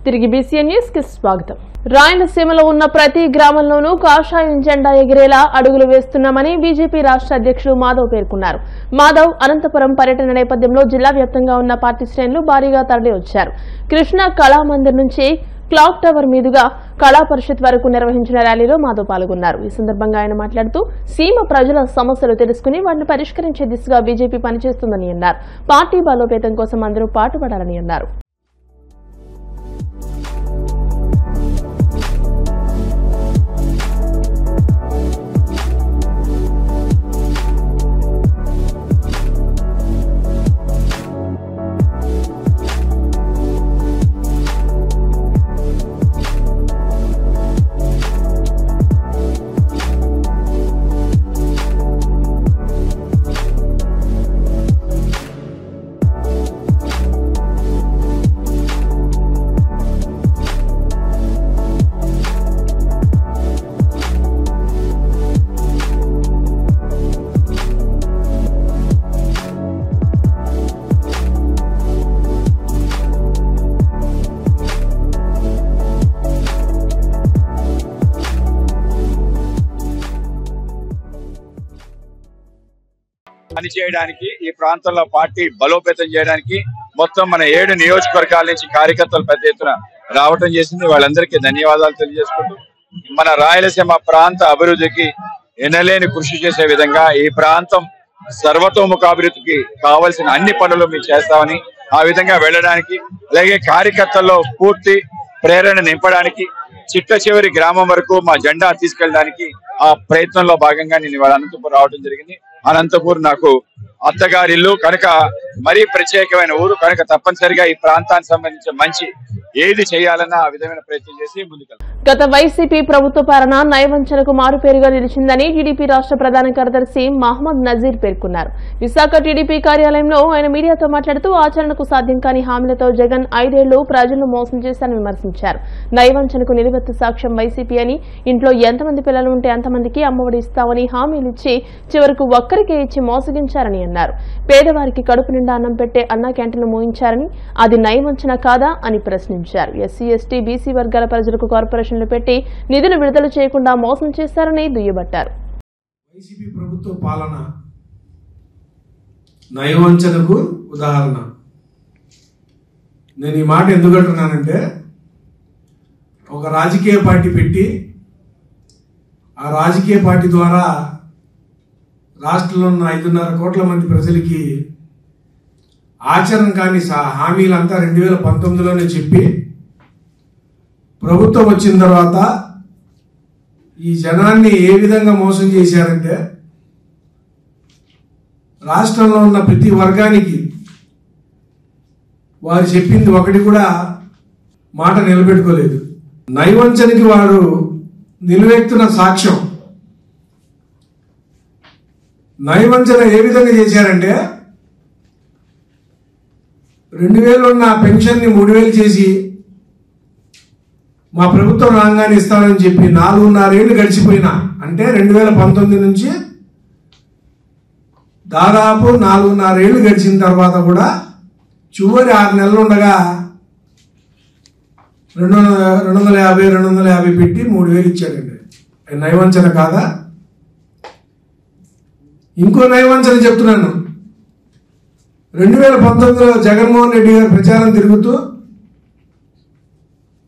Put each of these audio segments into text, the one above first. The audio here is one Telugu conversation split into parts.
తిరిగి బీసీఎన్ న్యూస్ కి స్వాగతం. రాయలసీమలో ఉన్న ప్రతి గ్రామంలోనూ కాషాయం జెండా ఎగిరేలా అడుగులు వేస్తున్నామని బీజేపీ రాష్ట్ర అధ్యక్షుడు మాధవ్ పేర్కొన్నారు. మాధవ్ అనంతపురం పర్యటన నేపథ్యంలో జిల్లా వ్యాప్తంగా ఉన్న పార్టీ శ్రేణులు భారీగా తరలివచ్చారు. కృష్ణా కళామందిర్ నుంచి క్లాక్ టవర్ మీదుగా కళా పరిషత్ వరకు నిర్వహించిన ర్యాలీలో మాధవ్ పాల్గొన్నారు. ఈ సందర్భంగా ఆయన మాట్లాడుతూ సీమ ప్రజల సమస్యలు తెలుసుకుని వాటిని పరిష్కరించే దిశగా బీజేపీ పనిచేస్తుందని అన్నారు. పార్టీ బలోపేతం కోసం అందరూ పాటుపడాలని అన్నారు. పనిచేయడానికి ఈ ప్రాంతంలో పార్టీ బలోపేతం చేయడానికి మొత్తం మన 7 నియోజకవర్గాల నుంచి కార్యకర్తలు పెద్ద ఎత్తున రావటం చేసింది. వాళ్ళందరికీ ధన్యవాదాలు తెలియజేసుకుంటూ మన రాయలసీమ ప్రాంత అభివృద్ధికి ఎనలేని కృషి చేసే విధంగా ఈ ప్రాంతం సర్వతోముఖాభివృద్ధికి కావాల్సిన అన్ని పనులు మేము చేస్తామని, ఆ విధంగా వెళ్ళడానికి అలాగే కార్యకర్తల్లో స్ఫూర్తి ప్రేరణ నింపడానికి చిట్ట చివరి గ్రామం వరకు మా జెండా తీసుకెళ్ళడానికి ఆ ప్రయత్నంలో భాగంగా నేను ఇవాళ అనంతపూర్ రావడం జరిగింది. అనంతపూర్ నాకు అత్తగారిల్లు కనుక మరీ ప్రత్యేకమైన ఊరు కనుక తప్పనిసరిగా ఈ ప్రాంతానికి సంబంధించిన మంచి ఏది చేయాలన్నా ఆ విధమైన ప్రయత్నం చేసి ముందుకెళ్తాం. గత వైసీపీ ప్రభుత్వ పాలన నయవంచనకు మారుపేరుగా నిలిచిందని టీడీపీ రాష్ట్ర ప్రధాన కార్యదర్శి మహమ్మద్ నజీర్ పేర్కొన్నారు. విశాఖ టీడీపీ కార్యాలయంలో ఆయన మీడియాతో మాట్లాడుతూ ఆచరణకు సాధ్యం కాని హామీలతో జగన్ 5 ఏళ్లు ప్రజలను మోసం చేశారని విమర్శించారు. నయవంచనకు నిలువెత్తు సాక్ష్యం వైసీపీ అని, ఇంట్లో ఎంతమంది పిల్లలు ఉంటే అంతమందికి అమ్మఒడి ఇస్తామని హామీలిచ్చి చివరకు ఒక్కరికే ఇచ్చి మోసగించారని అన్నారు. పేదవారికి కడుపు నిండా అన్నం పెట్టే అన్నా క్యాంటీన్లు మోయించారని, అది నయవంచన కాదా అని ప్రశ్నించారు. ఎస్సీ ఎస్టీ బీసీ వర్గాల ప్రజలకు కార్పొరేషన్లు పెట్టి నిధులు విడుదల చేయకుండా మోసం చేశారని దుయ్యబట్టారు. వైసీపీ ప్రభుత్వ పాలన నయవంచనకు ఉదాహరణ. నేను ఈ మాట ఎందుకు అంటున్నానంటే, ఒక రాజకీయ పార్టీ పెట్టి ఆ రాజకీయ పార్టీ ద్వారా రాష్ట్రంలో ఉన్న 5.5 కోట్ల మంది ప్రజలకి ఆచరణ కాని హామీలంతా 2019లోనే చెప్పి ప్రభుత్వం వచ్చిన తర్వాత ఈ జనాన్ని ఏ విధంగా మోసం చేశారంటే, రాష్ట్రంలో ఉన్న ప్రతి వర్గానికి వారు చెప్పింది ఒకటి కూడా మాట నిలబెట్టుకోలేదు. నయవంచనకి వారు నిలువెత్తున సాక్ష్యం. నయవంచన ఏ విధంగా చేశారంటే, 2000 ఉన్న పెన్షన్ని 3000 చేసి మా ప్రభుత్వం రాగానే ఇస్తానని చెప్పి 4.5 ఏళ్ళు గడిచిపోయినా, అంటే 2019 నుంచి దాదాపు 4.5 ఏళ్ళు గడిచిన తర్వాత కూడా చివరి 6 నెలలు ఉండగా 250 పెట్టి 3000 ఇచ్చాడండి. నయవంచన కాదా? ఇంకో నయవంచన చెప్తున్నాను. 2019లో జగన్మోహన్ రెడ్డి గారు ప్రచారం తిరుగుతూ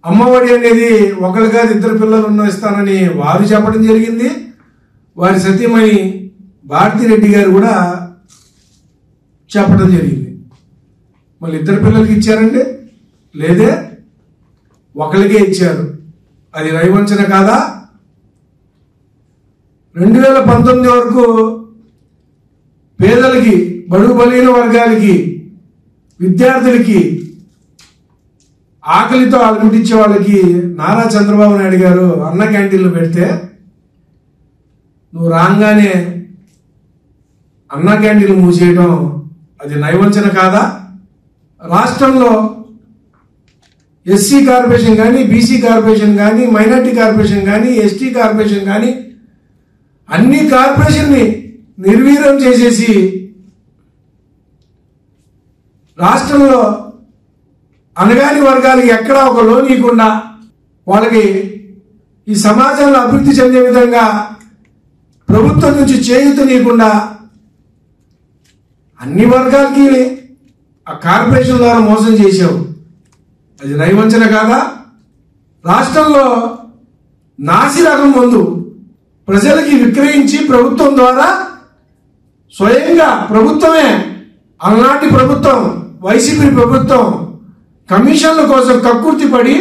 అమ్మఒడి అనేది ఒకరు కాదు 2 పిల్లలు ఇస్తానని వారు చెప్పడం జరిగింది. వారి సతీమణి భారతిరెడ్డి గారు కూడా చెప్పడం జరిగింది. మళ్ళీ 2 పిల్లలకి ఇచ్చారండి? లేదే, ఒకరికే ఇచ్చారు. అది నయవంచన కాదా? 2019 వరకు పేదలకి, బడుగు బలహీన వర్గాలకి, విద్యార్థులకి, ఆకలితో అలముటించే వాళ్ళకి నారా చంద్రబాబు నాయుడు గారు అన్న క్యాంటీన్లు పెడితే, నువ్వు రాగానే అన్న క్యాంటీన్లు మూసేయడం అది నయవంచన కాదా? రాష్ట్రంలో ఎస్సీ కార్పొరేషన్ కానీ, బీసీ కార్పొరేషన్ కానీ, మైనార్టీ కార్పొరేషన్ కానీ, ఎస్టీ కార్పొరేషన్ కానీ అన్ని కార్పొరేషన్ని నిర్వీర్యం చేసేసి రాష్ట్రంలో అనగాని వర్గాలకి ఎక్కడా ఒక లోన్ ఇవ్వకుండా వాళ్ళకి ఈ సమాజంలో అభివృద్ధి చెందే విధంగా ప్రభుత్వం నుంచి చేయూతనీయకుండా అన్ని వర్గాలకి ఆ కార్పొరేషన్ ద్వారా మోసం చేశావు. అది నయవంచన కాదా? రాష్ట్రంలో నాసిరకం మందు ప్రజలకి విక్రయించి ప్రభుత్వం ద్వారా స్వయంగా ప్రభుత్వమే, అలనాటి ప్రభుత్వం వైసీపీ ప్రభుత్వం కమిషన్ల కోసం కక్కుర్తి పడి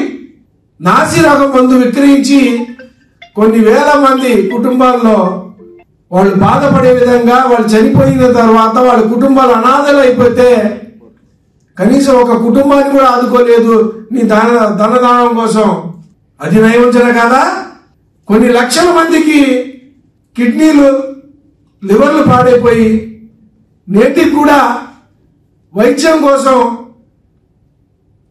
నాసిరకం మందు విక్రయించి కొన్ని వేల మంది కుటుంబాల్లో వాళ్ళు బాధపడే విధంగా, వాళ్ళు చనిపోయిన తర్వాత వాళ్ళ కుటుంబాలు అనాథలు అయిపోతే కనీసం ఒక కుటుంబాన్ని కూడా ఆదుకోలేదు నీ ధనదానం కోసం. అది నయవంచన కాదా? కొన్ని లక్షల మందికి కిడ్నీలు, లివర్లు పాడైపోయి నేటికి కూడా వైద్యం కోసం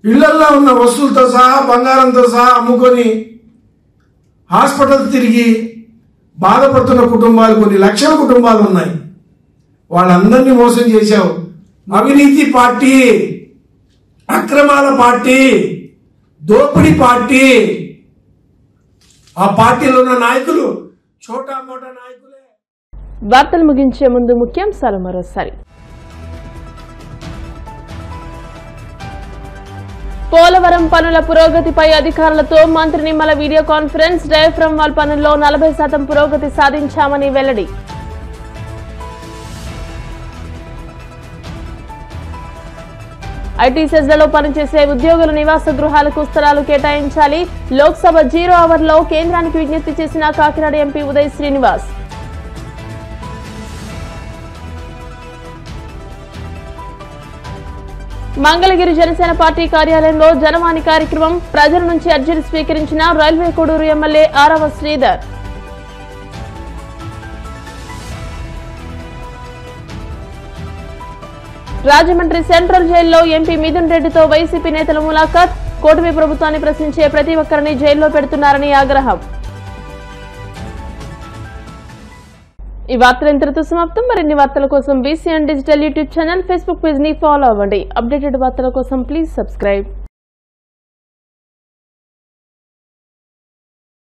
ఇళ్లల్లో ఉన్న వస్తువులతో సహా బంగారంతో సహా అమ్ముకొని హాస్పిటల్ తిరిగి బాధపడుతున్న కుటుంబాలు, కొన్ని లక్షల కుటుంబాలు ఉన్నాయి. వాళ్ళందరినీ మోసం చేశావు. అవినీతి పార్టీ, అక్రమాల పార్టీ, దోపిడీ పార్టీ. ఆ పార్టీలో ఉన్న నాయకులు చోటా మోటా నాయకులే. వార్తలు ముగించే ముందు ముఖ్యాంశాలు మరోసారి. పోలవరం పనుల పురోగతిపై అధికారులతో మంత్రి Nimmala video conference. Diaphragm wall పనుల్లో 40% పురోగతి సాధించామని వెల్లడి. ఐటీ సెజ్లలో పనిచేసే ఉద్యోగుల నివాస గృహాలకు స్థలాలు కేటాయించాలి. లోక్సభ 0 అవర్లో కేంద్రానికి విజ్ఞప్తి చేసిన కాకినాడ ఎంపీ ఉదయ్ శ్రీనివాస్. మంగళగిరి జనసేన పార్టీ కార్యాలయంలో జనవాణి కార్యక్రమం. ప్రజల నుంచి అర్జీలు స్వీకరించిన రైల్వే కోడూరు ఎమ్మెల్యే ఆరవ శ్రీధర్. రాజమండ్రి సెంట్రల్ జైల్లో ఎంపీ మిథున్ రెడ్డితో వైసీపీ నేతల ములాఖాత్. కూటమి ప్రభుత్వాన్ని ప్రశ్నించే ప్రతి ఒక్కరిని జైల్లో పెడుతున్నారని ఆగ్రహం. ఈ వార్తలు ఇంతటితో సమాప్తం. మరిన్ని వార్తల కోసం BCN digital YouTube channel, Facebook page ని ఫాలో అవ్వండి. అప్డేటెడ్ వార్తల కోసం ప్లీజ్ సబ్స్క్రైబ్.